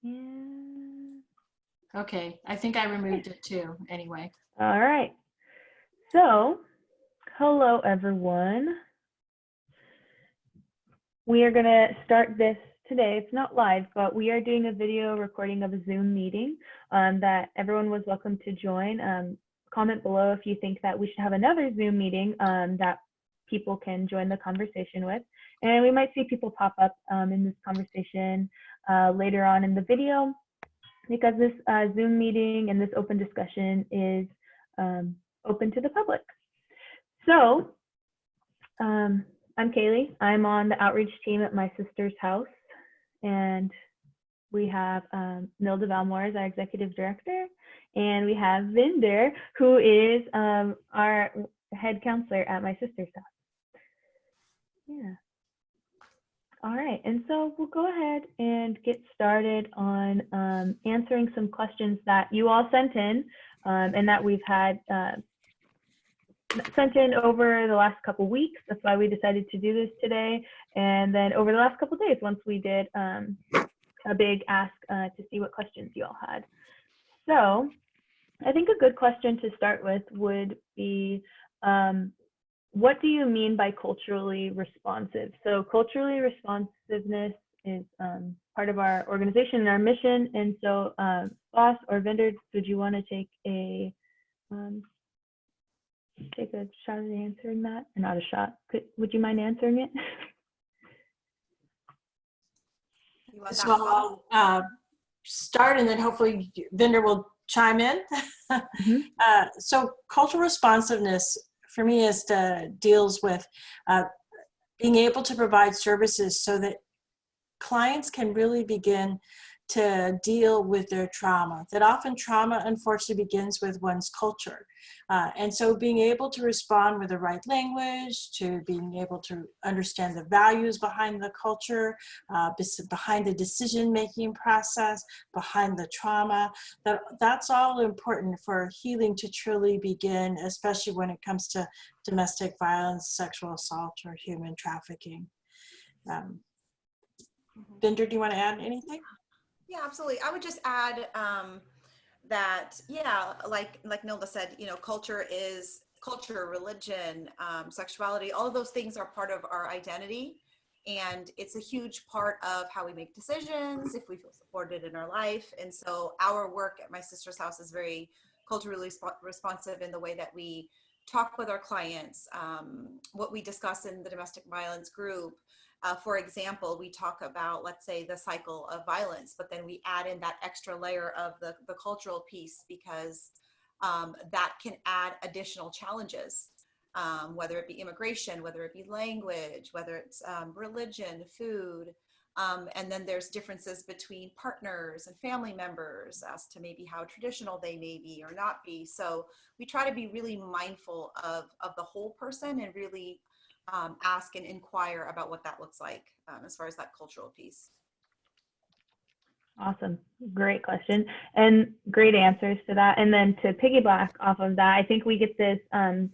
And Okay, I think I removed it too, anyway. all right. So, hello everyone. We are going to start this today. It's not live, but we are doing a video recording of a Zoom meeting that everyone was welcome to join. Comment below if you think that we should have another Zoom meeting that people can join the conversation with. And we might see people pop up in this conversation later on in the video, because this Zoom meeting and this open discussion is open to the public. So, I'm Kaylee. I'm on the outreach team at my sister's house, and we have Nilda Valmore as our executive director, and we have Vinder, who is our head counselor at my sister's house. Yeah. All right, and so we'll go ahead and get started on answering some questions that you all sent in and that we've had sent in over the last couple weeks. That's why we decided to do this today. And then over the last couple days, once we did a big ask to see what questions you all had. So I think a good question to start with would be, what do you mean by culturally responsive? So culturally responsiveness is part of our organization and our mission. And so Boss or Vinder, would you want to take a shot at answering that? Or not a shot. Would you mind answering it? So I'll start, and then hopefully Vinder will chime in. Mm-hmm. So cultural responsiveness for me deals with being able to provide services so that clients can really begin to deal with their trauma. That often trauma, unfortunately, begins with one's culture. And so being able to respond with the right language, to being able to understand the values behind the culture, behind the decision-making process, behind the trauma, that's all important for healing to truly begin, especially when it comes to domestic violence, sexual assault, or human trafficking. Vinder, do you want to add anything? Yeah, absolutely. I would just add that, yeah, like Nilda said, you know, culture, religion, sexuality, all of those things are part of our identity. And it's a huge part of how we make decisions, if we feel supported in our life. And so our work at my sister's house is very culturally responsive in the way that we talk with our clients, what we discuss in the domestic violence group. For example, we talk about, let's say, the cycle of violence, but then we add in that extra layer of the cultural piece, because that can add additional challenges, whether it be immigration, whether it be language, whether it's religion, food. And then there's differences between partners and family members as to maybe how traditional they may be or not be. So we try to be really mindful of the whole person and really ask and inquire about what that looks like as far as that cultural piece. Awesome. Great question and great answers to that. And then to piggyback off of that, I think we get this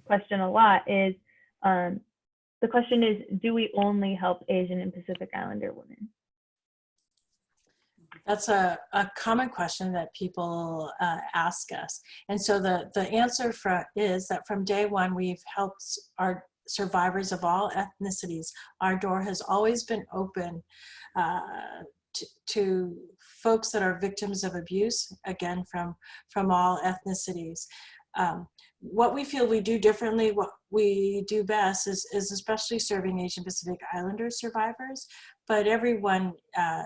question a lot is, the question is, do we only help Asian and Pacific Islander women? That's a common question that people ask us. And so the answer is that from day one, we've helped our survivors of all ethnicities. Our door has always been open to folks that are victims of abuse, again, from all ethnicities. What we feel we do differently, what we do best is especially serving Asian Pacific Islander survivors, but everyone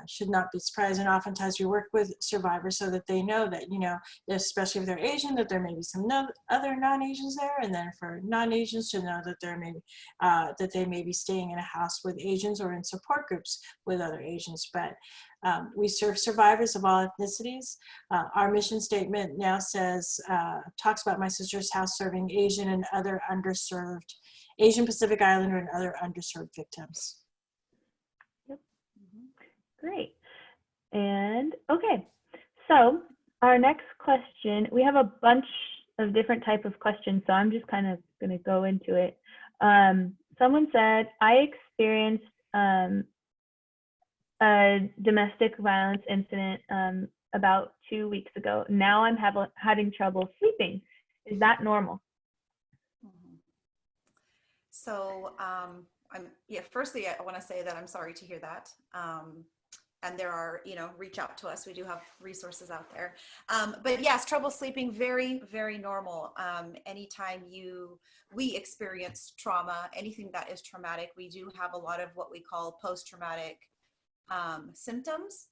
should not be surprised. And oftentimes we work with survivors so that they know that, you know, especially if they're Asian, that there may be some other non-Asians there, and then for non-Asians to know that that they may be staying in a house with Asians or in support groups with other Asians. But we serve survivors of all ethnicities. Our mission statement now talks about my sister's house serving Asian and other underserved, Asian Pacific Islander and other underserved victims. Yep. Great. And okay, so our next question, we have a bunch of different type of questions, so I'm just kind of going to go into it. Someone said, I experienced a domestic violence incident about 2 weeks ago. Now I'm having trouble sleeping. Is that normal? Mhm. So, firstly, I want to say that I'm sorry to hear that. And there are, reach out to us. We do have resources out there. But yes, trouble sleeping, very, very normal. Anytime we experience trauma, anything that is traumatic, we do have a lot of what we call post-traumatic symptoms,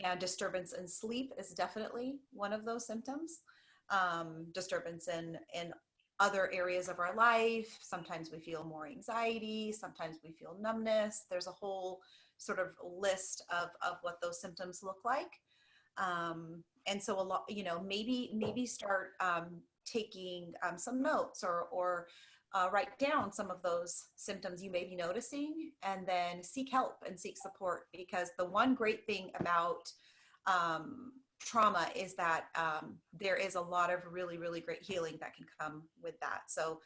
and disturbance in sleep is definitely one of those symptoms. Disturbance in other areas of our life. Sometimes we feel more anxiety, sometimes we feel numbness. There's a whole sort of list of what those symptoms look like. And so a lot, maybe start taking some notes, or write down some of those symptoms you may be noticing, and then seek help and seek support. Because the one great thing about trauma is that there is a lot of really, really great healing that can come with that. So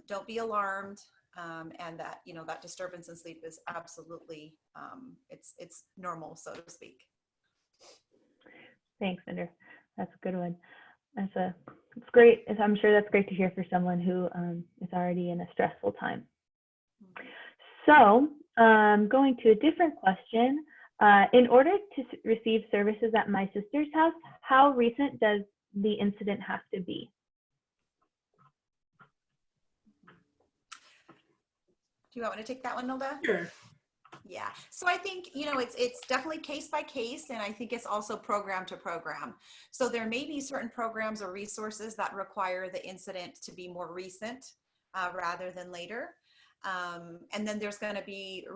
don't be alarmed, and that, that disturbance in sleep is absolutely, it's normal, so to speak. Thanks, Cinder. That's a good one. It's great. I'm sure that's great to hear for someone who is already in a stressful time. So going to a different question. In order to receive services at my sister's house, how recent does the incident have to be? Do you want me to take that one, Nilda? Sure. Yeah. So I think, it's definitely case by case, and I think it's also program to program. So there may be certain programs or resources that require the incident to be more recent rather than later. And then there's going to be,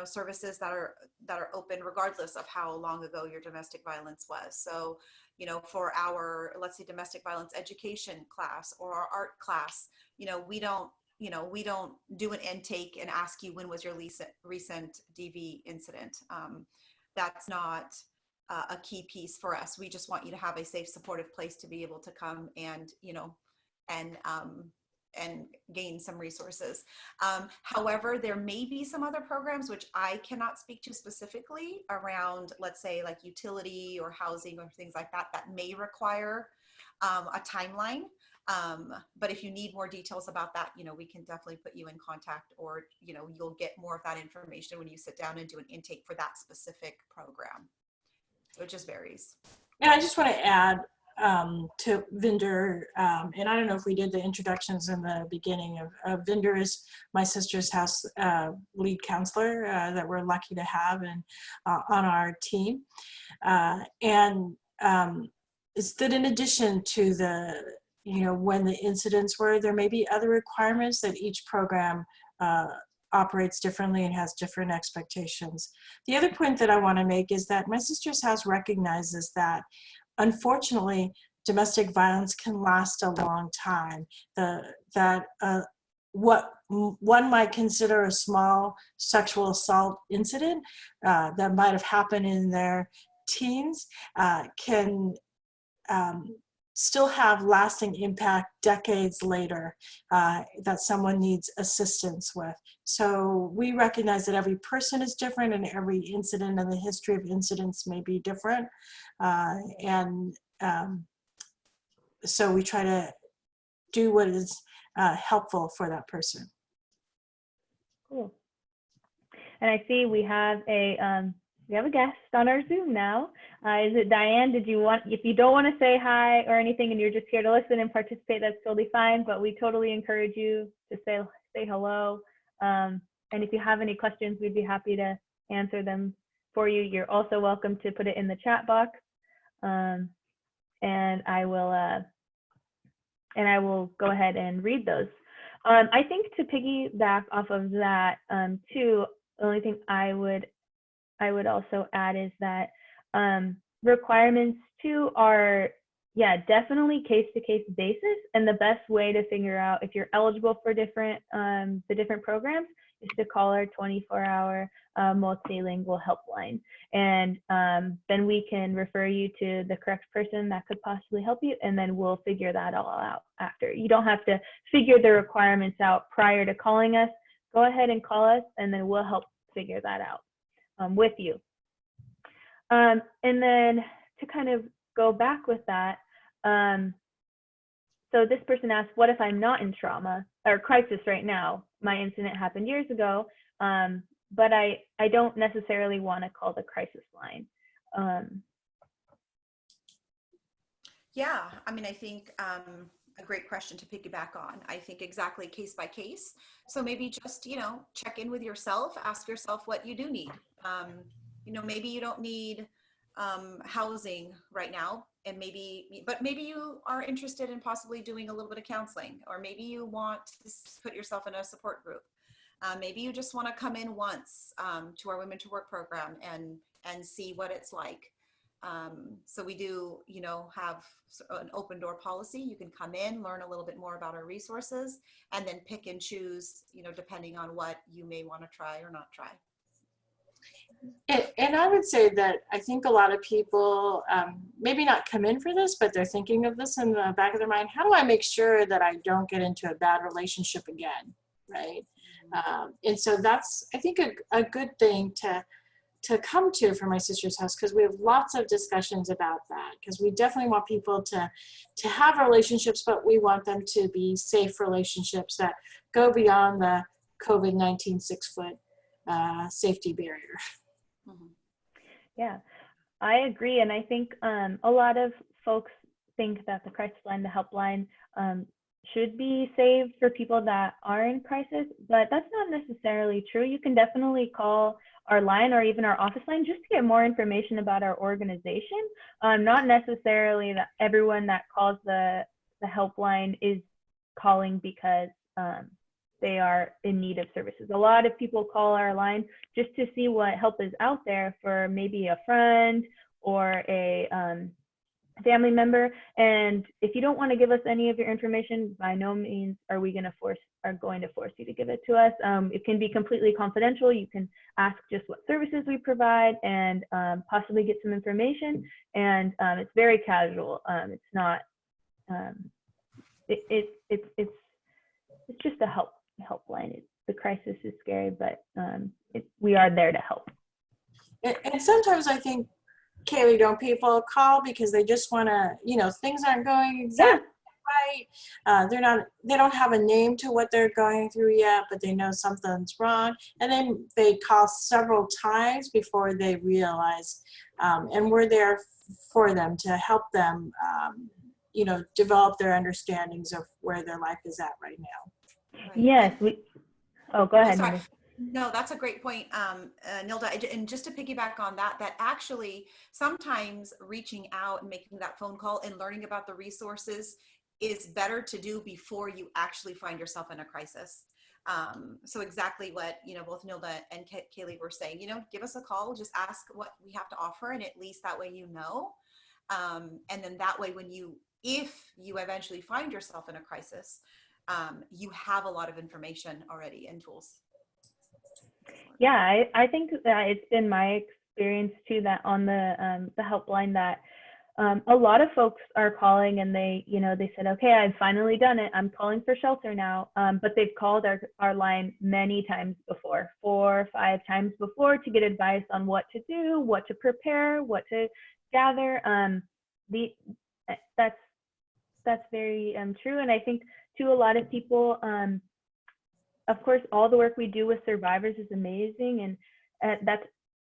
services that are open regardless of how long ago your domestic violence was. So, for our, let's say, domestic violence education class or our art class, we don't do an intake and ask you when was your recent DV incident. That's not a key piece for us. We just want you to have a safe, supportive place to be able to come and, and gain some resources. However, there may be some other programs which I cannot speak to specifically around, let's say, like utility or housing or things like that, that may require a timeline. But if you need more details about that, we can definitely put you in contact, or, you'll get more of that information when you sit down and do an intake for that specific program. So it just varies. And I just want to add to Vinder, and I don't know if we did the introductions in the beginning of Vinder is my sister's house lead counselor that we're lucky to have on our team. And it's that in addition to the, when the incidents were, there may be other requirements that each program operates differently and has different expectations. The other point that I want to make is that my sister's house recognizes that, unfortunately, domestic violence can last a long time. What one might consider a small sexual assault incident that might have happened in their teens can still have lasting impact decades later that someone needs assistance with. So we recognize that every person is different, and every incident and the history of incidents may be different. So we try to do what is helpful for that person. Cool. And I see we have a guest on our Zoom now. Is it Diane? If you don't want to say hi or anything and you're just here to listen and participate, that's totally fine, but we totally encourage you to say hello. And if you have any questions, we'd be happy to answer them for you. You're also welcome to put it in the chat box. And I will go ahead and read those. I think to piggyback off of that too, the only thing I would also add is that requirements too are, definitely case-to-case basis, and the best way to figure out if you're eligible for the different programs is to call our 24-hour multilingual helpline, and then we can refer you to the correct person that could possibly help you, and then we'll figure that all out after. You don't have to figure the requirements out prior to calling us. Go ahead and call us, and then we'll help figure that out with you. And then to kind of go back with that, so this person asked, what if I'm not in trauma or crisis right now? My incident happened years ago, but I don't necessarily want to call the crisis line. Yeah, I mean, I think a great question to piggyback on. I think exactly case by case. So maybe just, check in with yourself, ask yourself what you do need. Maybe you don't need housing right now, and but maybe you are interested in possibly doing a little bit of counseling, or maybe you want to put yourself in a support group. Maybe you just want to come in once to our Women to Work program and see what it's like. So we do, have an open door policy. You can come in, learn a little bit more about our resources, and then pick and choose, depending on what you may want to try or not try. And I would say that I think a lot of people maybe not come in for this, but they're thinking of this in the back of their mind. How do I make sure that I don't get into a bad relationship again, right? And so that's, I think, a good thing to come to for My Sister's House, because we have lots of discussions about that, because we definitely want people to have relationships, but we want them to be safe relationships that go beyond the COVID-19 6-foot safety barrier. Mm-hmm. Yeah, I agree. And I think a lot of folks think that the crisis line, the helpline, should be saved for people that are in crisis, but that's not necessarily true. You can definitely call our line or even our office line just to get more information about our organization. Not necessarily that everyone that calls the helpline is calling because they are in need of services. A lot of people call our line just to see what help is out there for maybe a friend or a family member. And if you don't want to give us any of your information, by no means are we going to force you to give it to us. It can be completely confidential. You can ask just what services we provide and possibly get some information. And it's very casual. It's not. It's just a helpline. The crisis is scary, but we are there to help. And sometimes I think, Kaylee, don't people call because they just want to, things aren't going exactly right. They don't have a name to what they're going through yet, but they know something's wrong. And then they call several times before they realize, and we're there for them to help them, develop their understandings of where their life is at right now. Right. Yes. Go ahead. Sorry. No, that's a great point, Nilda. And just to piggyback on that actually sometimes reaching out and making that phone call and learning about the resources is better to do before you actually find yourself in a crisis. So exactly what, both Nilda and Kaylee were saying, give us a call, just ask what we have to offer. And at least that way, and then that way, if you eventually find yourself in a crisis, you have a lot of information already and tools. Yeah, I think that it's been my experience too that on the helpline that a lot of folks are calling and they said, okay, I've finally done it. I'm calling for shelter now. But they've called our line many times before, 4 or 5 times before, to get advice on what to do, what to prepare, what to gather. That's very true. And I think too, a lot of people, of course, all the work we do with survivors is amazing, and that's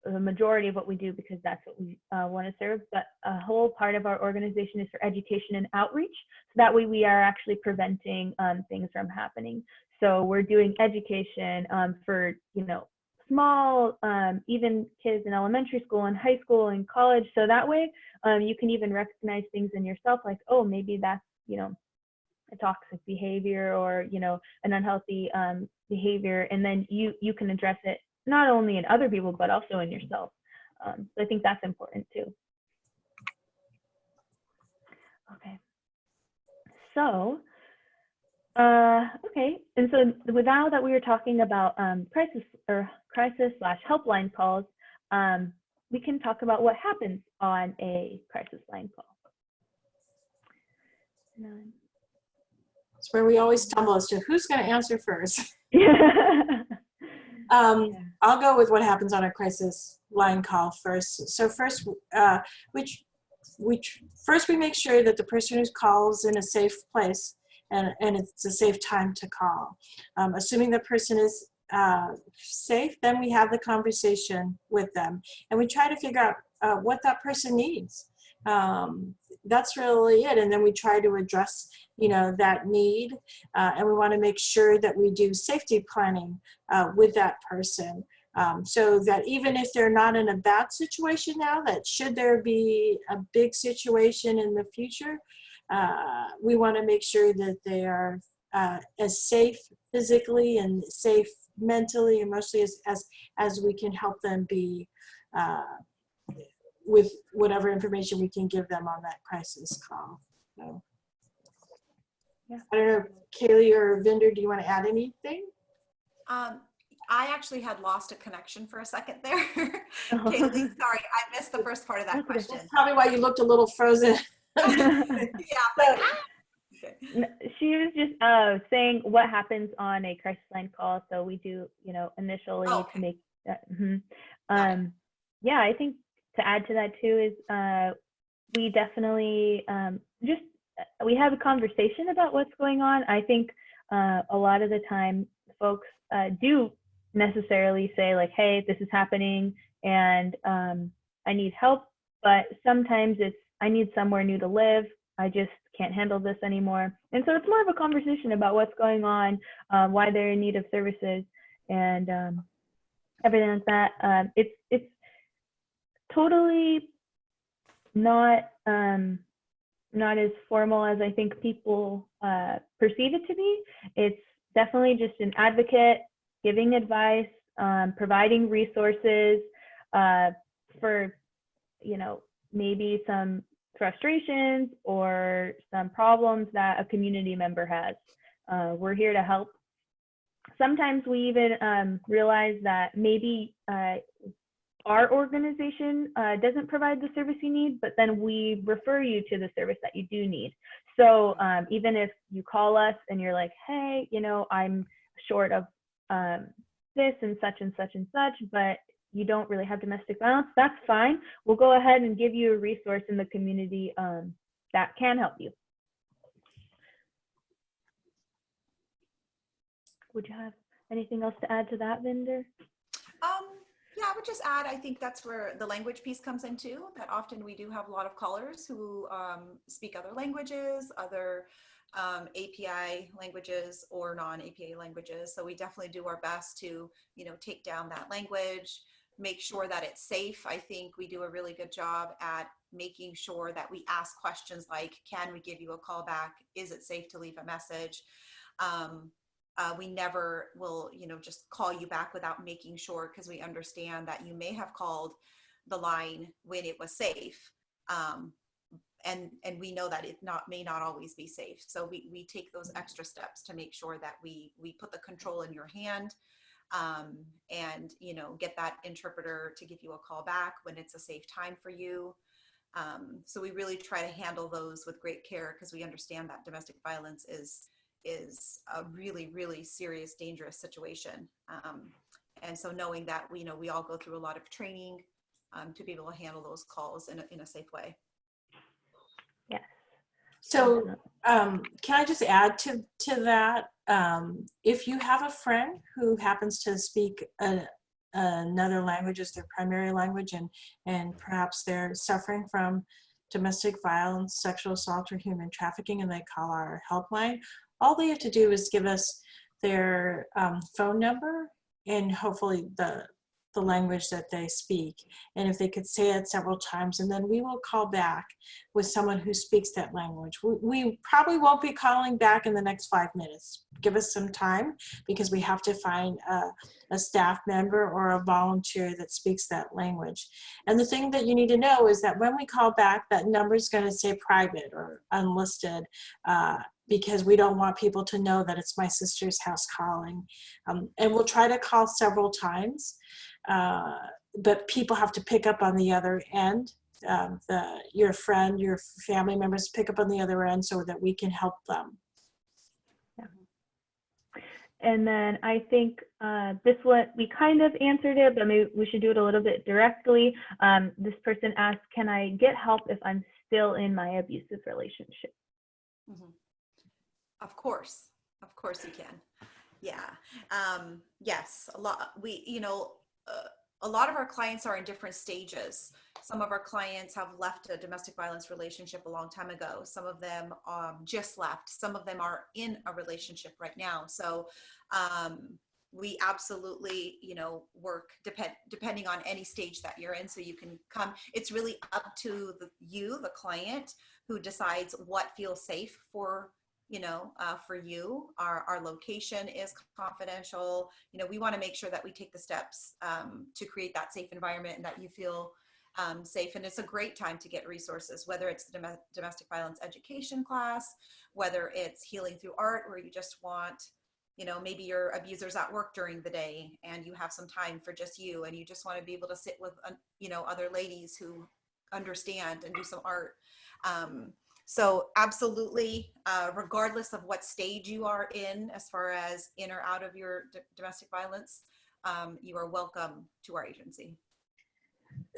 the majority of what we do because that's what we want to serve. But a whole part of our organization is for education and outreach. So that way we are actually preventing things from happening. So we're doing education for, small, even kids in elementary school and high school and college. So that way you can even recognize things in yourself like, oh, maybe that's, a toxic behavior or, an unhealthy behavior. And then you can address it not only in other people, but also in yourself. So I think that's important too. Okay. So, okay. And so now that we were talking about crisis/helpline calls, we can talk about what happens on a crisis line call. It's where we always stumble as to who's going to answer first. I'll go with what happens on a crisis line call first. So first, first we make sure that the person who calls in a safe place and it's a safe time to call. Assuming the person is safe, then we have the conversation with them and we try to figure out what that person needs. That's really it. And then we try to address, that need. And we want to make sure that we do safety planning with that person. So that even if they're not in a bad situation now, that should there be a big situation in the future, we want to make sure that they are as safe physically and safe mentally, emotionally as we can help them be with whatever information we can give them on that crisis call. So, yeah. I don't know, Kaylee or Vinder, do you want to add anything? I actually had lost a connection for a second there. Kaylee, sorry, I missed the first part of that question. That's probably why you looked a little frozen. Yeah. She was just saying what happens on a crisis line call. So we do, initially to make that. Yeah, I think to add to that too is we definitely we have a conversation about what's going on. I think a lot of the time folks do necessarily say like, hey, this is happening and I need help, but sometimes it's I need somewhere new to live. I just can't handle this anymore. And so it's more of a conversation about what's going on, why they're in need of services and everything like that. It's totally not as formal as I think people perceive it to be. It's definitely just an advocate giving advice, providing resources for, maybe some frustrations or some problems that a community member has. We're here to help. Sometimes we even realize that maybe our organization doesn't provide the service you need, but then we refer you to the service that you do need. So even if you call us and you're like, hey, I'm short of this and such and such and such, but you don't really have domestic violence, that's fine. We'll go ahead and give you a resource in the community that can help you. Would you have anything else to add to that, Vinder? Yeah, I would just add, I think that's where the language piece comes into, that often we do have a lot of callers who speak other languages, other API languages or non-API languages. So we definitely do our best to, take down that language, make sure that it's safe. I think we do a really good job at making sure that we ask questions like, can we give you a call back? Is it safe to leave a message? We never will, just call you back without making sure, because we understand that you may have called the line when it was safe. And we know that it may not always be safe. So we take those extra steps to make sure that we put the control in your hand and, get that interpreter to give you a call back when it's a safe time for you. So we really try to handle those with great care, because we understand that domestic violence is a really, really serious, dangerous situation. And so knowing that, we all go through a lot of training to be able to handle those calls in a safe way. Yes. So can I just add to that? If you have a friend who happens to speak another language as their primary language and perhaps they're suffering from domestic violence, sexual assault, or human trafficking, and they call our helpline, all they have to do is give us their phone number and hopefully the language that they speak. And if they could say it several times, and then we will call back with someone who speaks that language. We probably won't be calling back in the next 5 minutes. Give us some time, because we have to find a staff member or a volunteer that speaks that language. And the thing that you need to know is that when we call back, that number is going to say private or unlisted, because we don't want people to know that it's my sister's house calling. And we'll try to call several times, but people have to pick up on the other end. Your friend, your family members pick up on the other end so that we can help them. Yeah. And then I think this one, we kind of answered it, but maybe we should do it a little bit directly. This person asked, can I get help if I'm still in my abusive relationship? Mhm. Of course you can. Yeah. Yes, a lot of our clients are in different stages. Some of our clients have left a domestic violence relationship a long time ago. Some of them just left. Some of them are in a relationship right now. So we absolutely, work depending on any stage that you're in. So you can come. It's really up to the client, who decides what feels safe for for you. Our location is confidential. We want to make sure that we take the steps to create that safe environment and that you feel safe. And it's a great time to get resources, whether it's the domestic violence education class, whether it's healing through art, where you just want, maybe your abuser's at work during the day and you have some time for just you, and you just want to be able to sit with, other ladies who understand and do some art. So absolutely, regardless of what stage you are in, as far as in or out of your domestic violence, you are welcome to our agency.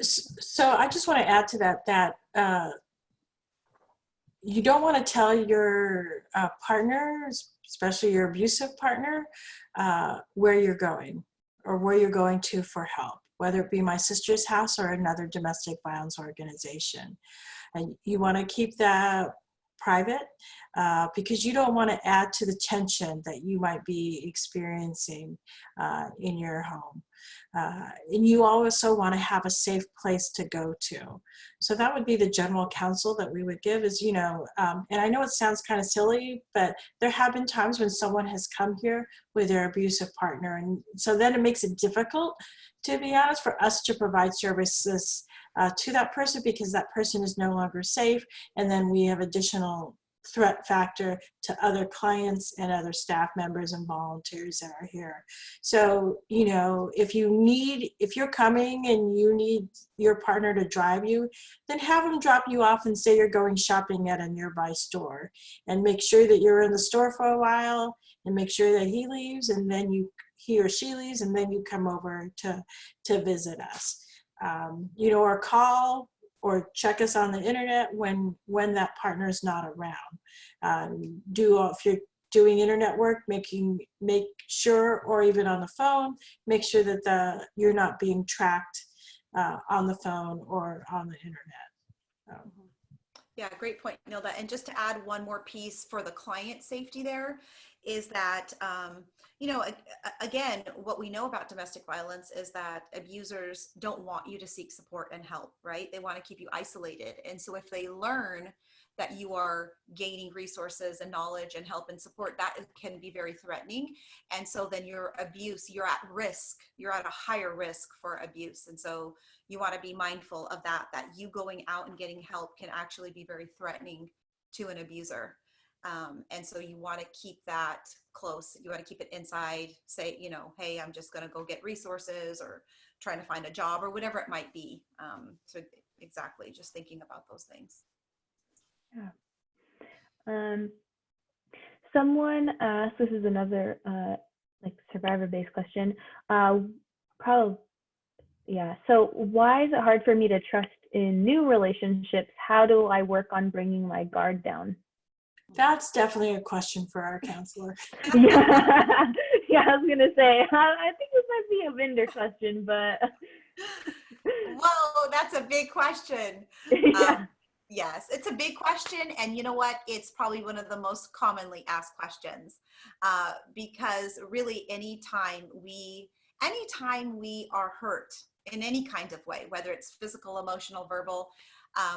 So I just want to add to that you don't want to tell your partner, especially your abusive partner, where you're going or where you're going to for help, whether it be my sister's house or another domestic violence organization. And you want to keep that private because you don't want to add to the tension that you might be experiencing in your home. And you also want to have a safe place to go to. So that would be the general counsel that we would give is, and I know it sounds kind of silly, but there have been times when someone has come here with their abusive partner. And so then it makes it difficult, to be honest, for us to provide services to that person because that person is no longer safe. And then we have additional threat factor to other clients and other staff members and volunteers that are here. So, if you're coming and you need your partner to drive you, then have them drop you off and say you're going shopping at a nearby store, and make sure that you're in the store for a while and make sure that he leaves and then he or she leaves and then you come over to visit us. Or call or check us on the internet when that partner is not around. If you're doing internet work, make sure, or even on the phone, make sure that you're not being tracked on the phone or on the internet. Yeah, great point, Nilda. And just to add one more piece for the client safety there is that, again, what we know about domestic violence is that abusers don't want you to seek support and help, right? They want to keep you isolated. And so if they learn that you are gaining resources and knowledge and help and support, that can be very threatening. And so then you're at risk, you're at a higher risk for abuse. And so you want to be mindful of that you going out and getting help can actually be very threatening to an abuser. And so you want to keep that close. You want to keep it inside, say, hey, I'm just going to go get resources or trying to find a job or whatever it might be. So exactly, just thinking about those things. Yeah. Someone asked, this is another survivor-based question. So why is it hard for me to trust in new relationships? How do I work on bringing my guard down? That's definitely a question for our counselor. Yeah, I was gonna say, I think this might be a vendor question, but. Whoa, that's a big question. Yeah. Yes, it's a big question. And you know what? It's probably one of the most commonly asked questions because really anytime we are hurt in any kind of way, whether it's physical, emotional, verbal,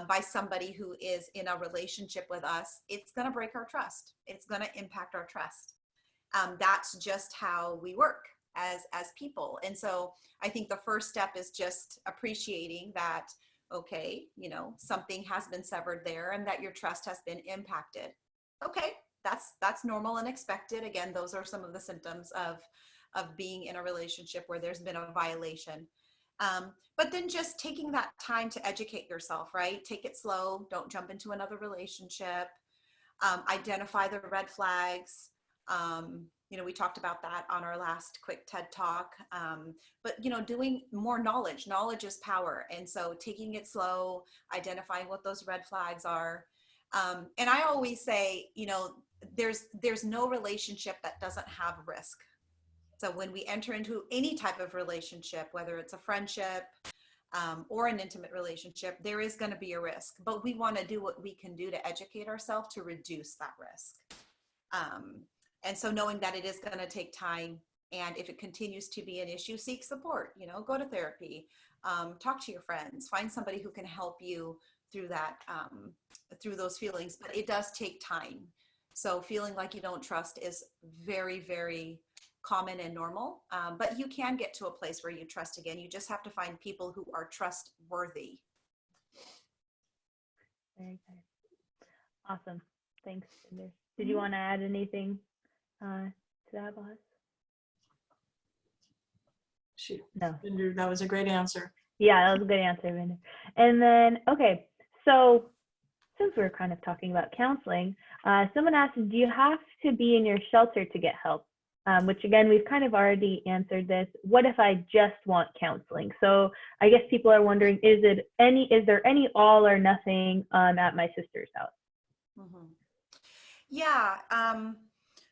by somebody who is in a relationship with us, it's going to break our trust. It's going to impact our trust. That's just how we work as people. And so I think the first step is just appreciating that, okay, something has been severed there and that your trust has been impacted. Okay, that's normal and expected. Again, those are some of the symptoms of being in a relationship where there's been a violation. But then just taking that time to educate yourself, right? Take it slow. Don't jump into another relationship. Identify the red flags. we talked about that on our last quick TED Talk. But, doing more knowledge. Knowledge is power. And so taking it slow, identifying what those red flags are. And I always say, there's no relationship that doesn't have risk. So when we enter into any type of relationship, whether it's a friendship or an intimate relationship, there is going to be a risk. But we want to do what we can do to educate ourselves to reduce that risk. And so knowing that it is going to take time, and if it continues to be an issue, seek support, go to therapy, talk to your friends, find somebody who can help you through that, through those feelings. But it does take time. So feeling like you don't trust is very, very common and normal. But you can get to a place where you trust again. You just have to find people who are trustworthy. Very good. Awesome. Thanks, Cinder. Did you want to add anything to that, boss? Shoot. No. Cinder, that was a great answer. Yeah, that was a good answer, Vinder. And then, okay, so since we're kind of talking about counseling, someone asked, do you have to be in your shelter to get help? Which again, we've kind of already answered this. What if I just want counseling? So I guess people are wondering, is there any all or nothing at my sister's house? Mm-hmm. Yeah.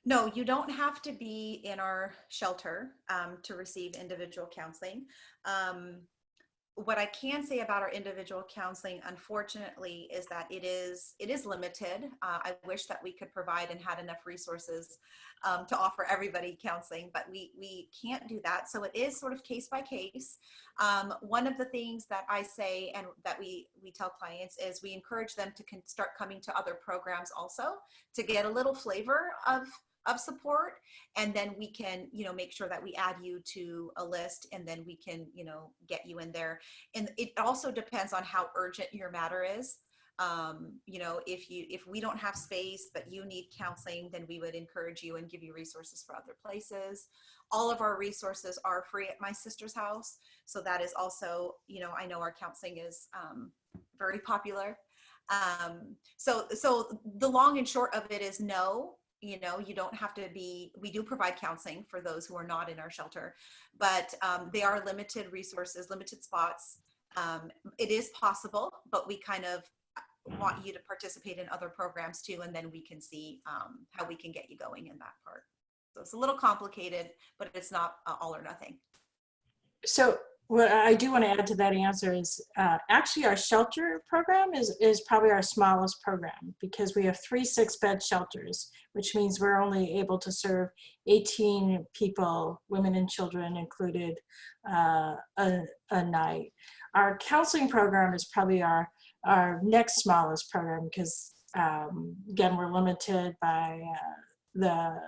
No, you don't have to be in our shelter to receive individual counseling. What I can say about our individual counseling, unfortunately, is that it is limited. I wish that we could provide and had enough resources to offer everybody counseling, but we can't do that. So it is sort of case by case. One of the things that I say and that we tell clients is we encourage them to start coming to other programs also to get a little flavor of support, and then we can make sure that we add you to a list, and then we can get you in there. And it also depends on how urgent your matter is. If we don't have space but you need counseling, then we would encourage you and give you resources for other places. All of our resources are free at my sister's house, so that is also, I know our counseling is very popular. So the long and short of it is no. You don't have to be, we do provide counseling for those who are not in our shelter, but they are limited resources, limited spots. It is possible, but we kind of want you to participate in other programs too, and then we can see how we can get you going in that part. So it's a little complicated, but it's not all or nothing. So what I do want to add to that answer is actually our shelter program is probably our smallest program, because we have 3 6-bed shelters, which means we're only able to serve 18 people, women and children included, a night. Our counseling program is probably our next smallest program, because again, we're limited by the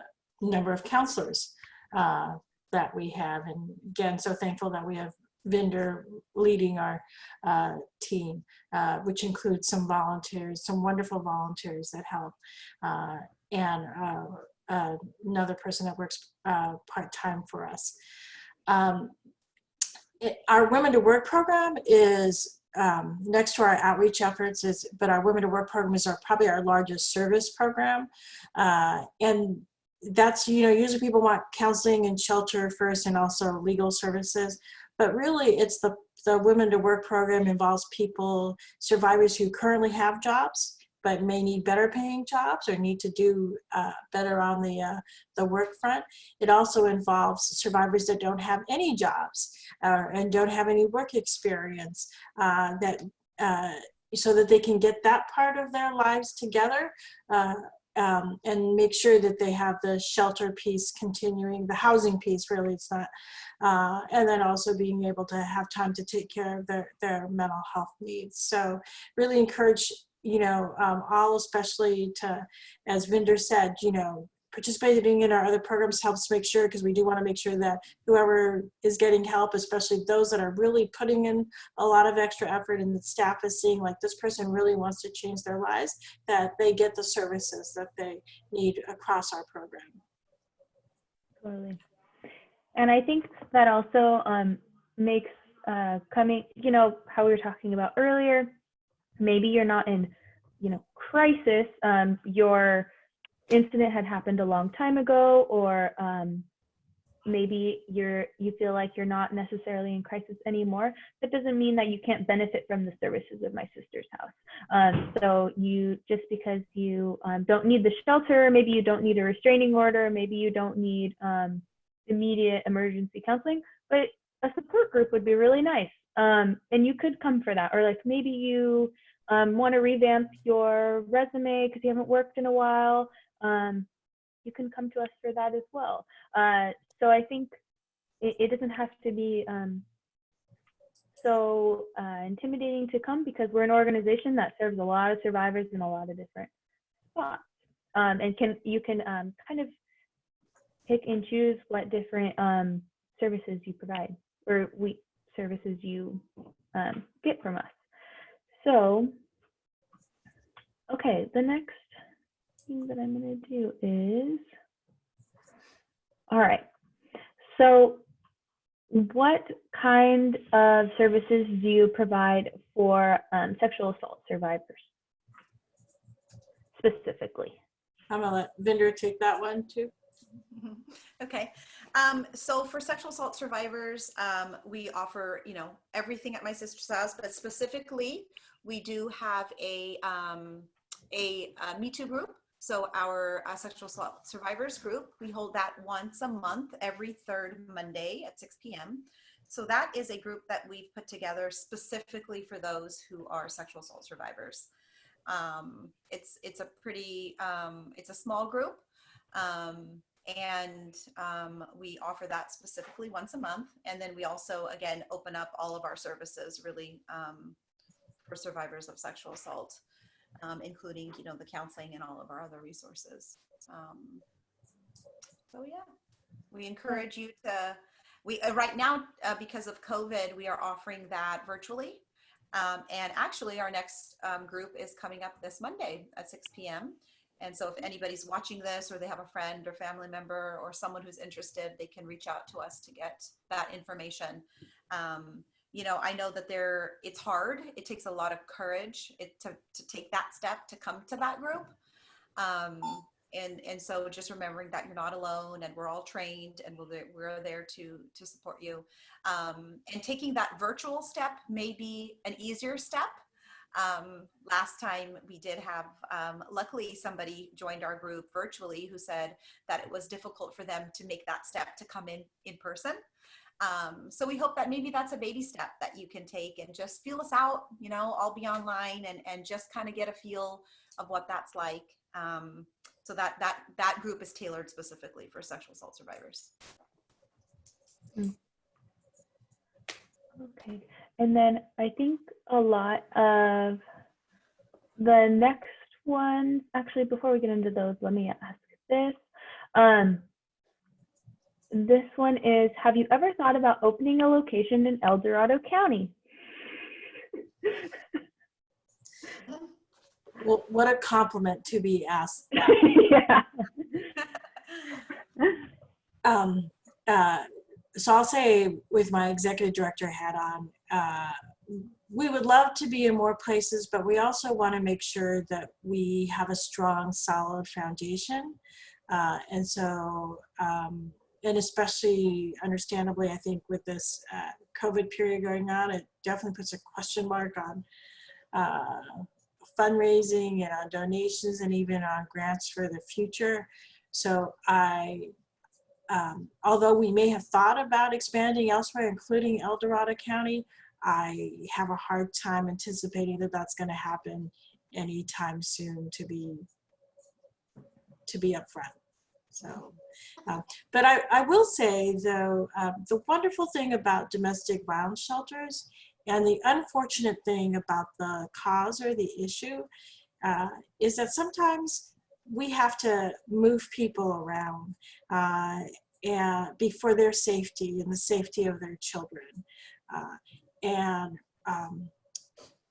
number of counselors that we have. And again, so thankful that we have Vinder leading our team, which includes some volunteers, some wonderful volunteers that help, and another person that works part-time for us. Our Women to Work program is next to our outreach efforts, but our Women to Work program is probably our largest service program, and that's, usually people want counseling and shelter first, and also legal services. But really, it's the Women to Work program involves people, survivors who currently have jobs, but may need better paying jobs or need to do better on the work front. It also involves survivors that don't have any jobs and don't have any work experience, so that they can get that part of their lives together. And make sure that they have the shelter piece continuing, the housing piece really, it's not, and then also being able to have time to take care of their mental health needs. So really encourage, all, especially to, as Vinder said, participating in our other programs helps make sure, because we do want to make sure that whoever is getting help, especially those that are really putting in a lot of extra effort and the staff is seeing like this person really wants to change their lives, that they get the services that they need across our program. Totally. And I think that also makes coming, how we were talking about earlier, maybe you're not in, crisis, you're incident had happened a long time ago, or maybe you feel like you're not necessarily in crisis anymore, that doesn't mean that you can't benefit from the services of my sister's house. So just because you don't need the shelter, maybe you don't need a restraining order, maybe you don't need immediate emergency counseling, but a support group would be really nice. And you could come for that. Or like maybe you want to revamp your resume because you haven't worked in a while. You can come to us for that as well. So I think it doesn't have to be so intimidating to come, because we're an organization that serves a lot of survivors in a lot of different spots. And you can kind of pick and choose what different services you provide, or services you get from us. So, okay, the next thing that I'm going to do is, all right. So what kind of services do you provide for sexual assault survivors specifically? I'm gonna let Vinder take that one too. Okay. So for sexual assault survivors, we offer, everything at my sister's house, but specifically, we do have a Me Too group. So our sexual assault survivors group, we hold that once a month, every third Monday at 6 p.m. So that is a group that we've put together specifically for those who are sexual assault survivors. It's a pretty, it's a small group. And we offer that specifically once a month. And then we also, again, open up all of our services really for survivors of sexual assault, including, the counseling and all of our other resources. So yeah, we encourage you to, right now, because of COVID, we are offering that virtually. And actually our next group is coming up this Monday at 6 p.m. And so if anybody's watching this, or they have a friend or family member or someone who's interested, they can reach out to us to get that information. I know that it's hard. It takes a lot of courage to take that step to come to that group. And so just remembering that you're not alone, and we're all trained, and we're there to support you. And taking that virtual step may be an easier step. Last time we did have, luckily somebody joined our group virtually who said that it was difficult for them to make that step to come in person. So we hope that maybe that's a baby step that you can take and just feel us out. I'll be online and just kind of get a feel of what that's like. So that group is tailored specifically for sexual assault survivors. Okay, and then I think a lot of the next ones, actually, before we get into those, let me ask this. This one is, have you ever thought about opening a location in Dorado County? Well, what a compliment to be asked that. Yeah. So I'll say, with my executive director hat on, we would love to be in more places, but we also want to make sure that we have a strong, solid foundation. And so, and especially understandably, I think with this COVID period going on, it definitely puts a question mark on fundraising and on donations and even on grants for the future. So although we may have thought about expanding elsewhere, including El Dorado County, I have a hard time anticipating that that's going to happen anytime soon, to be upfront. So, but I will say, though, the wonderful thing about domestic violence shelters, and the unfortunate thing about the cause or the issue, is that sometimes we have to move people around and for their safety and the safety of their children.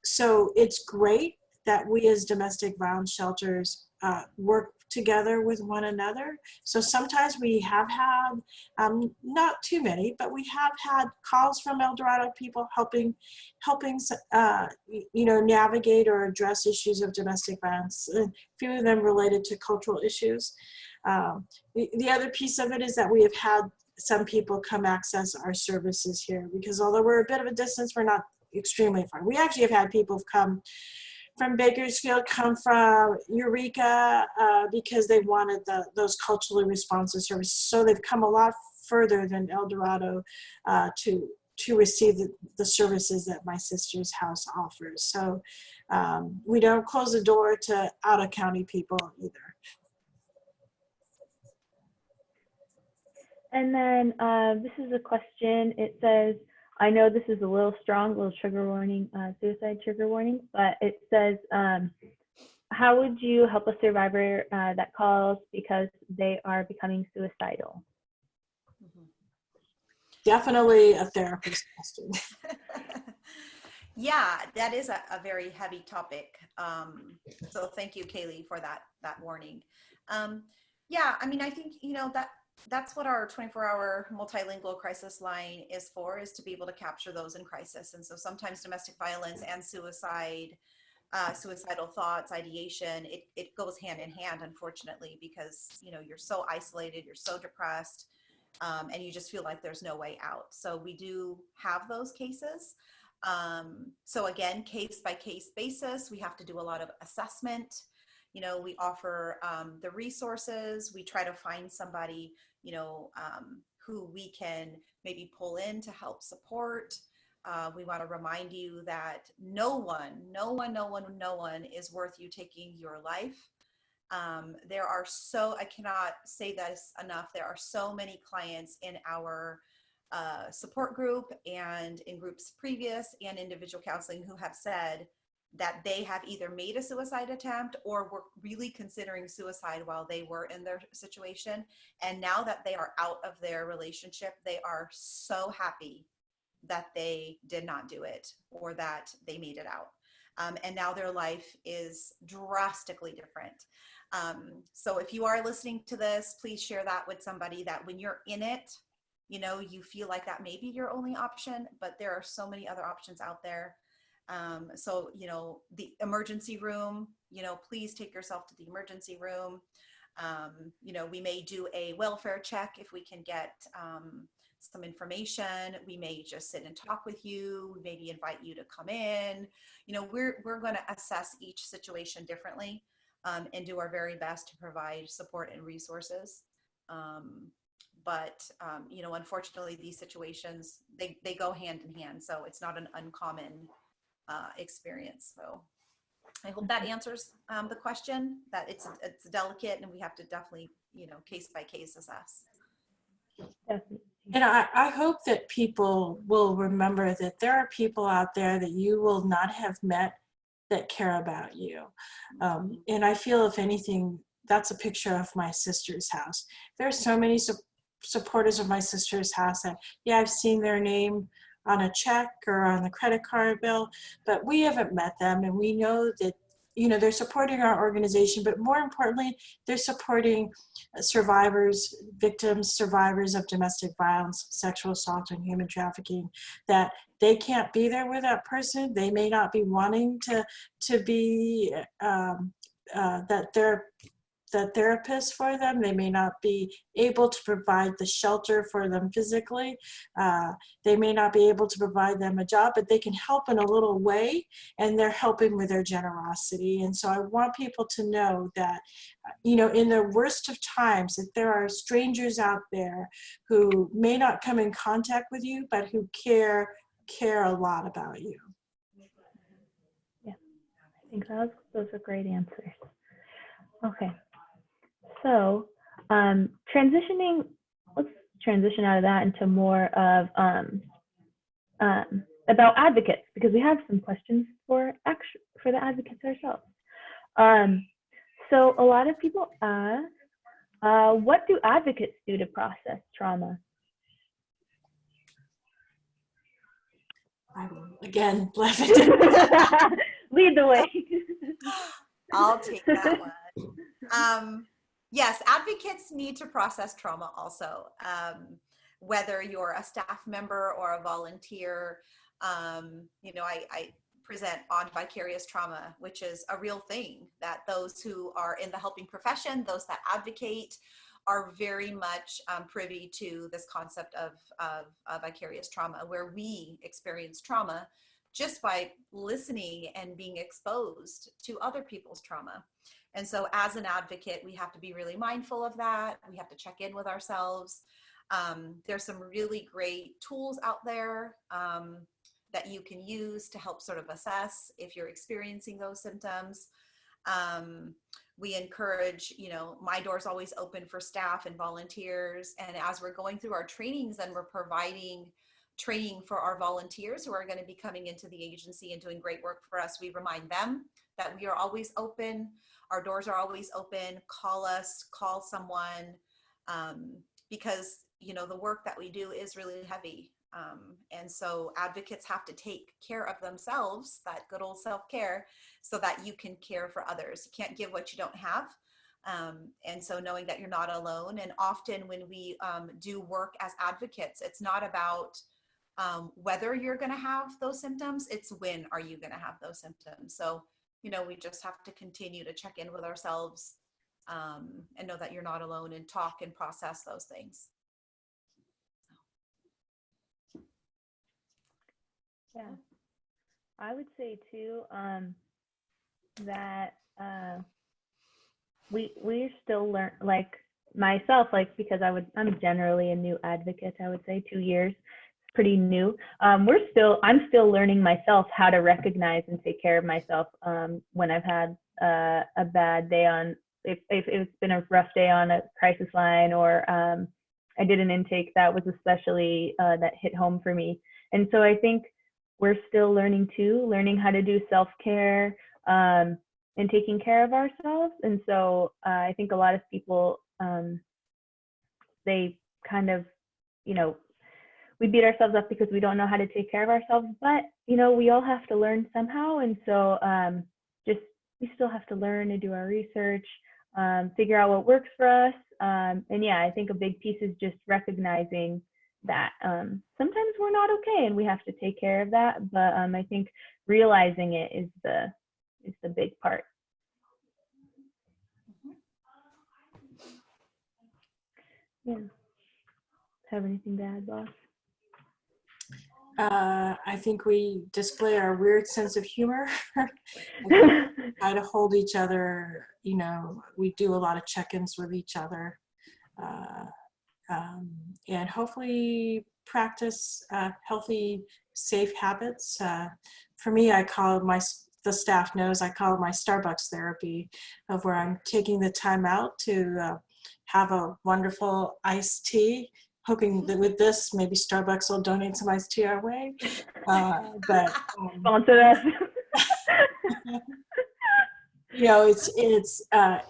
So it's great that we as domestic violence shelters work together with one another. So sometimes we have had, not too many, but we have had calls from El Dorado people helping navigate or address issues of domestic violence. A few of them related to cultural issues. The other piece of it is that we have had some people come access our services here, because although we're a bit of a distance, we're not extremely far. We actually have had people come from Bakersfield, come from Eureka, because they wanted those culturally responsive services. So they've come a lot further than El Dorado to receive the services that my sister's house offers. So we don't close the door to out-of-county people either. And then this is a question. It says, I know this is a little strong, a little trigger warning, suicide trigger warning, but it says, how would you help a survivor that calls because they are becoming suicidal? Definitely a therapist question. Yeah, that is a very heavy topic. So thank you, Kaylee, for that warning. Yeah, I mean, I think, that's what our 24-hour multilingual crisis line is for, is to be able to capture those in crisis. And so sometimes domestic violence and suicide, suicidal thoughts, ideation, it goes hand in hand, unfortunately, because, you're so isolated, you're so depressed, and you just feel like there's no way out. So we do have those cases. So again, case by case basis, we have to do a lot of assessment. We offer the resources. We try to find somebody, who we can maybe pull in to help support. We want to remind you that no one is worth you taking your life. I cannot say this enough. There are so many clients in our support group and in groups previous and individual counseling who have said that they have either made a suicide attempt or were really considering suicide while they were in their situation. And now that they are out of their relationship, they are so happy that they did not do it or that they made it out. And now their life is drastically different. So if you are listening to this, please share that with somebody, that when you're in it, you feel like that may be your only option, but there are so many other options out there. So, the emergency room, please take yourself to the emergency room. We may do a welfare check if we can get some information. We may just sit and talk with you, maybe invite you to come in. We're going to assess each situation differently, and do our very best to provide support and resources. But unfortunately, these situations, they go hand in hand. So it's not an uncommon experience. So I hope that answers the question, that it's delicate and we have to definitely, case by case assess. Definitely. And I hope that people will remember that there are people out there that you will not have met that care about you. And I feel, if anything, that's a picture of my sister's house. There are so many supporters of my sister's house that, yeah, I've seen their name on a check or on the credit card bill, but we haven't met them, and we know that they're supporting our organization, but more importantly, they're supporting survivors of domestic violence, sexual assault, and human trafficking, that they can't be there with that person. They may not be wanting to be that therapist for them. They may not be able to provide the shelter for them physically. They may not be able to provide them a job, but they can help in a little way, and they're helping with their generosity. And so I want people to know that, in the worst of times, that there are strangers out there who may not come in contact with you, but who care a lot about you. Yeah, I think those are great answers. Okay. So let's transition out of that into more of about advocates, because we have some questions for the advocates ourselves. So a lot of people ask, what do advocates do to process trauma? I will again leave Lead the way. I'll take that one. Yes, advocates need to process trauma also. Whether you're a staff member or a volunteer, I present on vicarious trauma, which is a real thing that those who are in the helping profession, those that advocate, are very much privy to this concept of vicarious trauma, where we experience trauma just by listening and being exposed to other people's trauma. And so as an advocate, we have to be really mindful of that. We have to check in with ourselves. There's some really great tools out there that you can use to help sort of assess if you're experiencing those symptoms. We encourage, my door's always open for staff and volunteers. And as we're going through our trainings and we're providing training for our volunteers who are going to be coming into the agency and doing great work for us, we remind them that we are always open. Our doors are always open. Call us, call someone, because, the work that we do is really heavy. And so advocates have to take care of themselves, that good old self-care, so that you can care for others. You can't give what you don't have. And so knowing that you're not alone. And often when we do work as advocates, it's not about whether you're going to have those symptoms, it's when are you going to have those symptoms. So, we just have to continue to check in with ourselves and know that you're not alone, and talk and process those things. Yeah, I would say too that we're still like myself, because I'm generally a new advocate. I would say 2 years, pretty new. I'm still learning myself how to recognize and take care of myself when I've had a bad day if it's been a rough day on a crisis line, or I did an intake that was especially that hit home for me. And so I think we're still learning how to do self-care and taking care of ourselves. And so I think a lot of people, they kind of, we beat ourselves up because we don't know how to take care of ourselves, but, we all have to learn somehow. And so we still have to learn and do our research, figure out what works for us. And yeah, I think a big piece is just recognizing that sometimes we're not okay and we have to take care of that. But I think realizing it is the big part. Yeah. Have anything to add, boss? I think we display our weird sense of humor. Try to hold each other, we do a lot of check-ins with each other. And hopefully practice healthy, safe habits. For me, I call the staff knows I call it my Starbucks therapy, of where I'm taking the time out to have a wonderful iced tea, hoping that with this, maybe Starbucks will donate some iced tea our way. But sponsor us.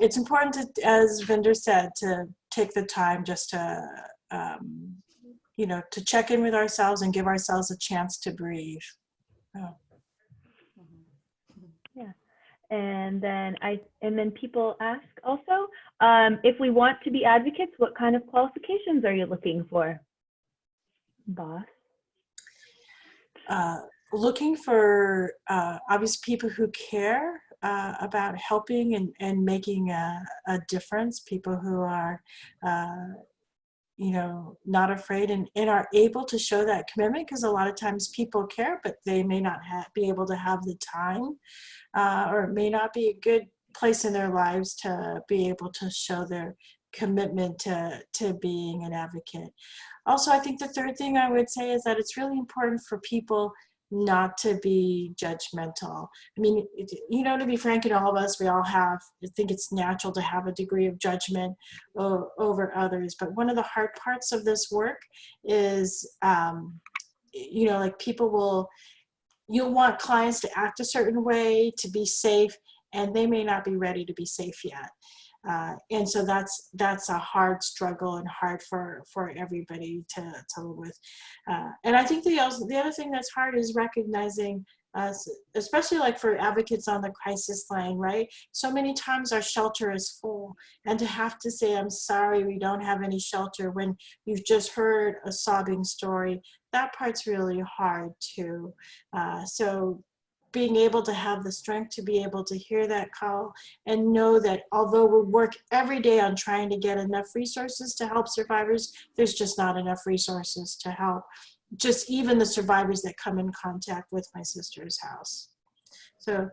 It's important to, as Vinder said, to take the time just to, to check in with ourselves and give ourselves a chance to breathe. Oh. Yeah. And then people ask also, if we want to be advocates, what kind of qualifications are you looking for, boss? Looking for obviously people who care about helping and making a difference, people who are not afraid and are able to show that commitment, because a lot of times people care, but they may not be able to have the time, or it may not be a good place in their lives to be able to show their commitment to being an advocate. Also, I think the third thing I would say is that it's really important for people not to be judgmental. I mean, to be frank, in all of us, we all I think it's natural to have a degree of judgment over others. But one of the hard parts of this work is, you'll want clients to act a certain way, to be safe, and they may not be ready to be safe yet. And so that's a hard struggle and hard for everybody to live with. And I think the other thing that's hard is recognizing especially like for advocates on the crisis line, right? So many times our shelter is full, and to have to say, I'm sorry, we don't have any shelter when you've just heard a sobbing story, that part's really hard too. So being able to have the strength to be able to hear that call and know that although we work every day on trying to get enough resources to help survivors, there's just not enough resources to help just even the survivors that come in contact with my sister's house. So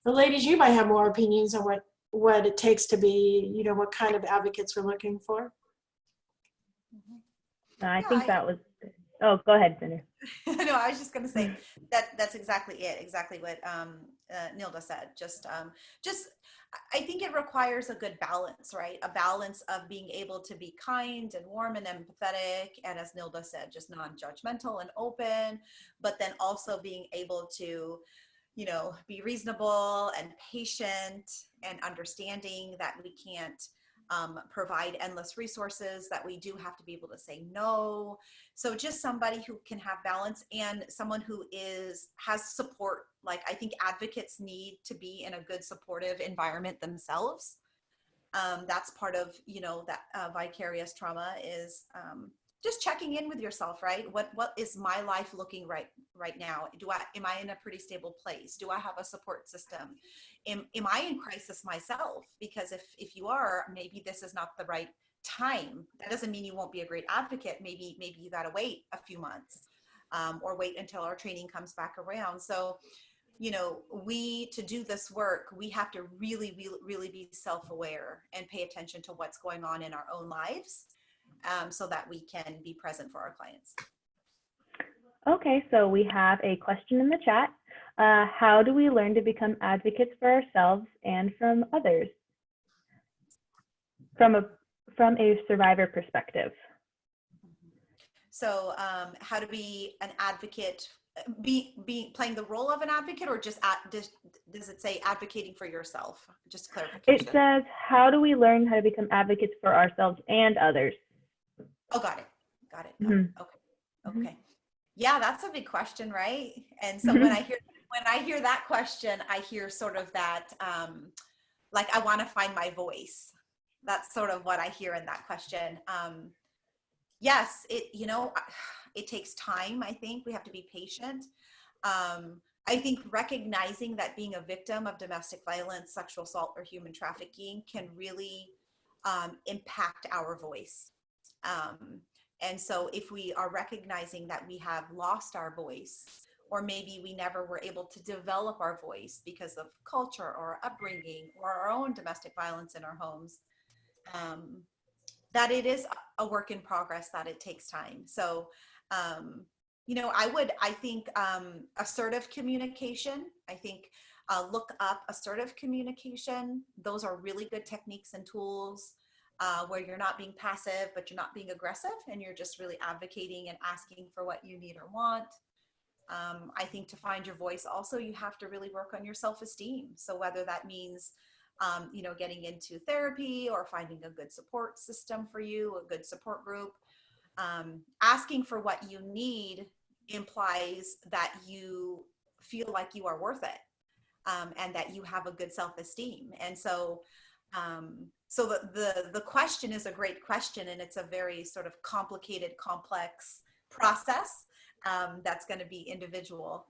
the ladies, you might have more opinions on what it takes to be, you know, what kind of advocates we're looking for. I think that was, oh, go ahead, Cinder. No, I was just going to say that's exactly it. Exactly what Nilda said. Just I think it requires a good balance, right? A balance of being able to be kind and warm and empathetic, and as Nilda said, just non-judgmental and open, but then also being able to, you know, be reasonable and patient and understanding that we can't provide endless resources, that we do have to be able to say no. So just somebody who can have balance and someone who has support. Like, I think advocates need to be in a good supportive environment themselves. That's part of, you know, that vicarious trauma is just checking in with yourself, right? What is my life looking right now? Am I in a pretty stable place? Do I have a support system? Am I in crisis myself? Because if you are, maybe this is not the right time. That doesn't mean you won't be a great advocate. Maybe you got to wait a few months or wait until our training comes back around. So, you know, to do this work, we have to really, really, really be self-aware and pay attention to what's going on in our own lives so that we can be present for our clients. Okay, so we have a question in the chat. How do we learn to become advocates for ourselves and from others? From a survivor perspective. So how to be an advocate, playing the role of an advocate, or just does it say advocating for yourself? Just clarification. It says, how do we learn how to become advocates for ourselves and others? Oh, got it. Mm-hmm. Okay. Yeah, that's a big question, right? And so when I hear that question, I hear sort of that, like, I want to find my voice. That's sort of what I hear in that question. Yes, it takes time. I think we have to be patient. I think recognizing that being a victim of domestic violence, sexual assault, or human trafficking can really impact our voice. And so if we are recognizing that we have lost our voice, or maybe we never were able to develop our voice because of culture or upbringing or our own domestic violence in our homes, that it is a work in progress, that it takes time. So, I think assertive communication, look up assertive communication. Those are really good techniques and tools where you're not being passive, but you're not being aggressive, and you're just really advocating and asking for what you need or want. I think to find your voice also, you have to really work on your self-esteem. So whether that means, getting into therapy or finding a good support system for you, a good support group, asking for what you need implies that you feel like you are worth it, and that you have a good self-esteem. And so, the question is a great question, and it's a very sort of complicated, complex process that's going to be individual.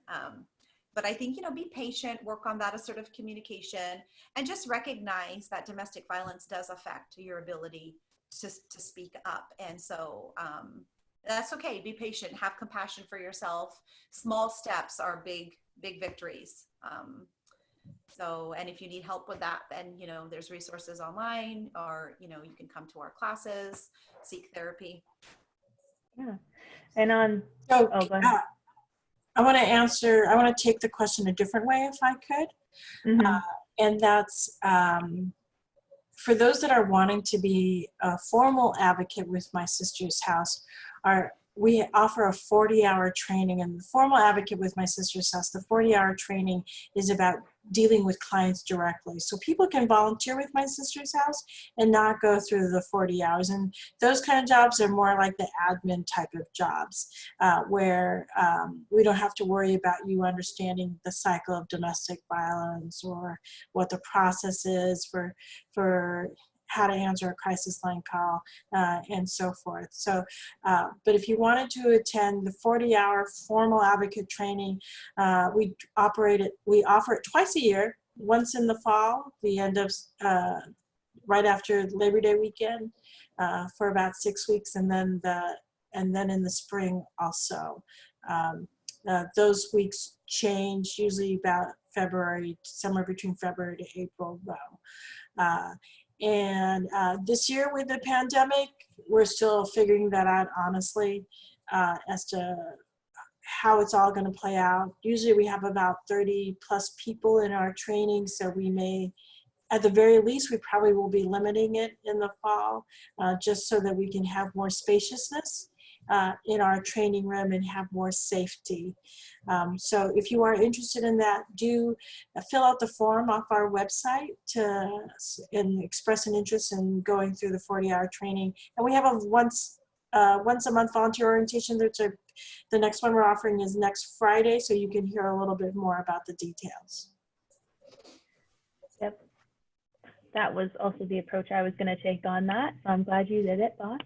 But I think, be patient, work on that assertive communication, and just recognize that domestic violence does affect your ability to speak up. And so that's okay. Be patient, have compassion for yourself. Small steps are big victories. And if you need help with that, then, there's resources online, or, you can come to our classes, seek therapy. Yeah. And go ahead. I want to take the question a different way, if I could. Mm-hmm. And that's for those that are wanting to be a formal advocate with my sister's house, we offer a 40-hour training, and the formal advocate with My Sister's House, the 40-hour training is about dealing with clients directly. So people can volunteer with My Sister's House and not go through the 40 hours. And those kind of jobs are more like the admin type of jobs, where we don't have to worry about you understanding the cycle of domestic violence or what the process is for how to answer a crisis line call, and so forth. So, but if you wanted to attend the 40-hour formal advocate training, we offer it twice a year, once in the fall, the end of, right after Labor Day weekend, for about 6 weeks, and then in the spring also. Those weeks change, usually about February, somewhere between February to April though. And this year with the pandemic, we're still figuring that out, honestly, as to how it's all going to play out. Usually we have about 30 plus people in our training, so we may, at the very least, we probably will be limiting it in the fall, just so that we can have more spaciousness in our training room and have more safety. So if you are interested in that, do fill out the form off our website and express an interest in going through the 40-hour training. And we have a once a month volunteer orientation. The next one we're offering is next Friday, so you can hear a little bit more about the details. Yep. That was also the approach I was going to take on that. So I'm glad you did it, boss.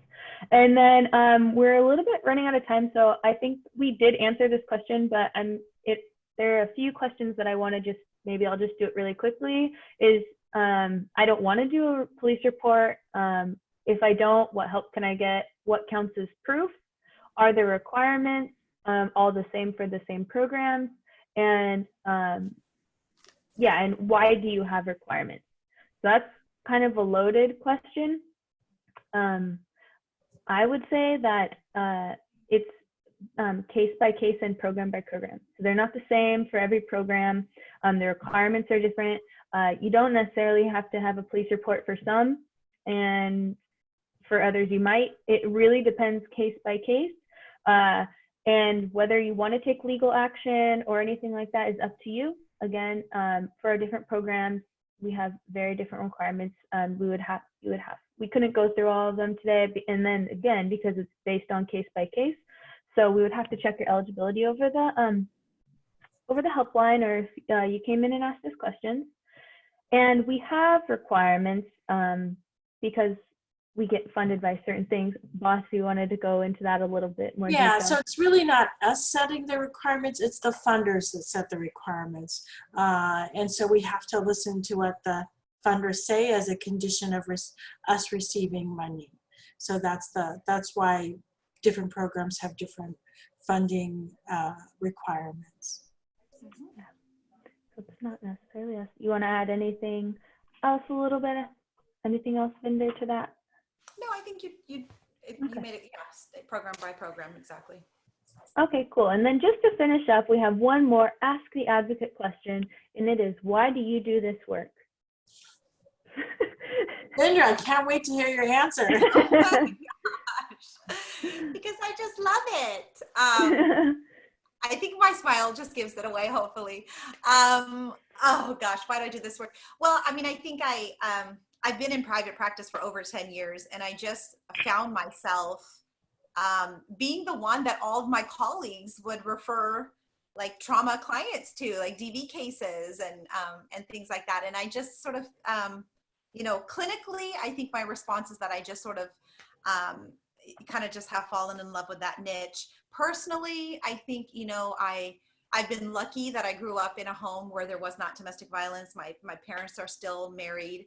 And then we're a little bit running out of time. So I think we did answer this question, but there are a few questions that I want to maybe I'll just do it really quickly. I don't want to do a police report. If I don't, what help can I get? What counts as proof? Are the requirements all the same for the same programs? And yeah, and why do you have requirements? So that's kind of a loaded question. I would say that it's case by case and program by program. So they're not the same for every program. The requirements are different. You don't necessarily have to have a police report for some, and for others you might. It really depends case by case. And whether you want to take legal action or anything like that is up to you. Again, for our different programs, we have very different requirements. We couldn't go through all of them today, and then again, because it's based on case by case, so we would have to check your eligibility over the helpline, or if you came in and asked us questions. And we have requirements because we get funded by certain things. Boss, you wanted to go into that a little bit more Yeah, detail. so it's really not us setting the requirements, it's the funders that set the requirements. And so we have to listen to what the funders say as a condition of us receiving money. So that's why different programs have different funding requirements. Yeah. So it's not necessarily us. You want to add anything else a little bit? Anything else in there to that? No, I think you made it, yes, program by program, exactly. Okay, cool. And then just to finish up, we have one more Ask the Advocate question, and it is, why do you do this work? Indra, I can't wait to hear your answer. Oh my gosh. Because I just love it. I think my smile just gives it away, hopefully. Oh gosh, why do I do this work? Well, I mean, I think I've been in private practice for over 10 years, and I just found myself being the one that all of my colleagues would refer like trauma clients to, like DV cases and things like that. And I just sort of, clinically, I think my response is that I just sort of kind of just have fallen in love with that niche. Personally, I think, I've been lucky that I grew up in a home where there was not domestic violence. My parents are still married.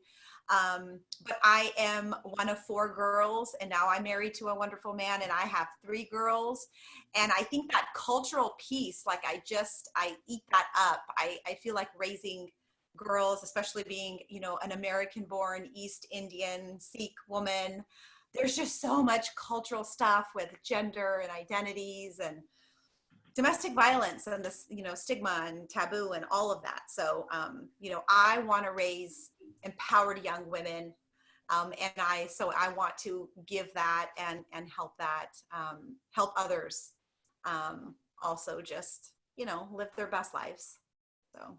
But I am one of 4 girls, and now I'm married to a wonderful man, and I have 3 girls. And I think that cultural piece, like I eat that up. I feel like raising girls, especially being, an American-born East Indian Sikh woman, there's just so much cultural stuff with gender and identities and domestic violence and this, stigma and taboo and all of that. So, I want to raise empowered young women So I want to give that and help that, help others also just, live their best lives. So.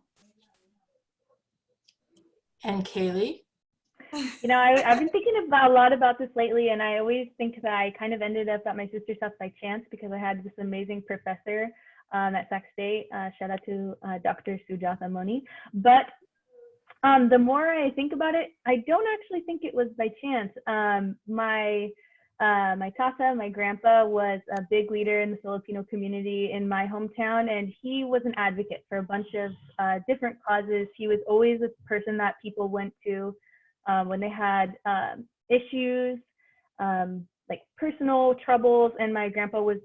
And Kaylee? I've been thinking a lot about this lately, and I always think that I kind of ended up at my sister's house by chance because I had this amazing professor at Sac State. Shout out to Dr. Sujatha Moni. But the more I think about it, I don't actually think it was by chance. My tata, my grandpa, was a big leader in the Filipino community in my hometown, and he was an advocate for a bunch of different causes. He was always a person that people went to when they had issues, like personal troubles, and my grandpa was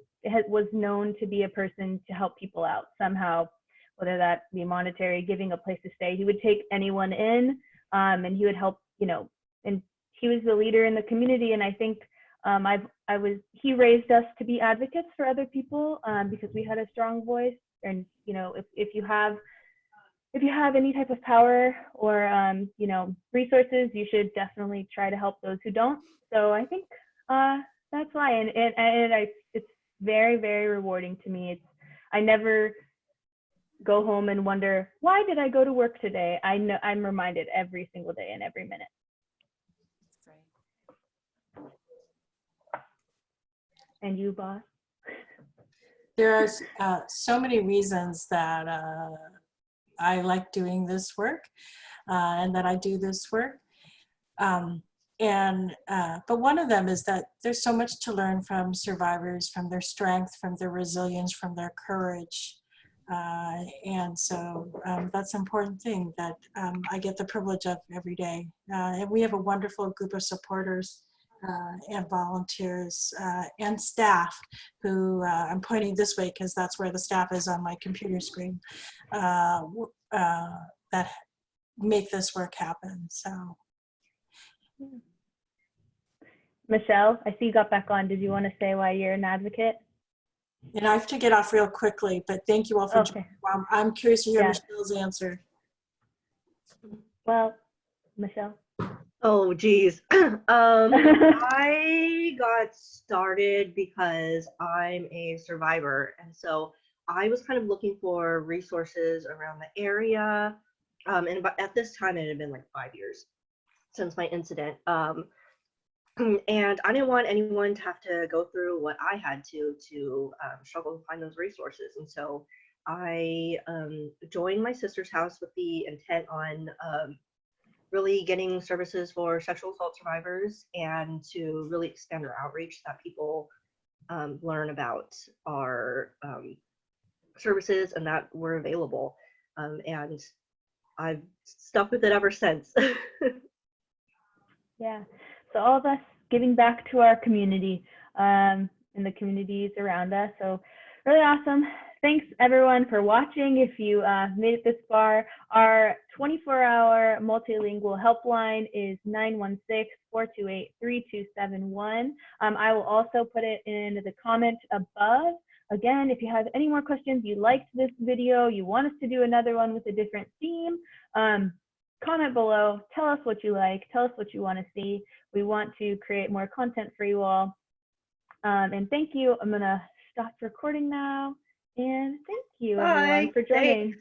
known to be a person to help people out somehow, whether that be monetary, giving a place to stay. He would take anyone in, and he would help, and he was the leader in the community. And I think he raised us to be advocates for other people because we had a strong voice. And, if you have any type of power or, resources, you should definitely try to help those who don't. So I think that's why, and it's very, very rewarding to me. I never go home and wonder, why did I go to work today? I know I'm reminded every single day and every minute. And you, boss? There are so many reasons that I like doing this work and that I do this work. But one of them is that there's so much to learn from survivors, from their strength, from their resilience, from their courage. And so that's an important thing that I get the privilege of every day. And we have a wonderful group of supporters and volunteers and staff who, I'm pointing this way because that's where the staff is on my computer screen, that make this work happen. So. Michelle, I see you got back on. Did you want to say why you're an advocate? And I have to get off real quickly, but thank you all for joining. I'm curious to hear Michelle's answer. Well, Michelle. Oh, geez. I got started because I'm a survivor. And so I was kind of looking for resources around the area. And at this time, it had been like 5 years since my incident. And I didn't want anyone to have to go through what I had to struggle to find those resources. And so I joined my sister's house with the intent on really getting services for sexual assault survivors and to really expand our outreach so that people learn about our services and that we're available. And I've stuck with it ever since. Yeah. So all of us giving back to our community and the communities around us. So really awesome. Thanks everyone for watching. If you made it this far, our 24-hour multilingual helpline is 916-428-3271. I will also put it in the comment above. Again, if you have any more questions, you liked this video, you want us to do another one with a different theme, comment below, tell us what you like, tell us what you want to see. We want to create more content for you all. And thank you. I'm going to stop recording now. And thank you everyone for joining. Thanks.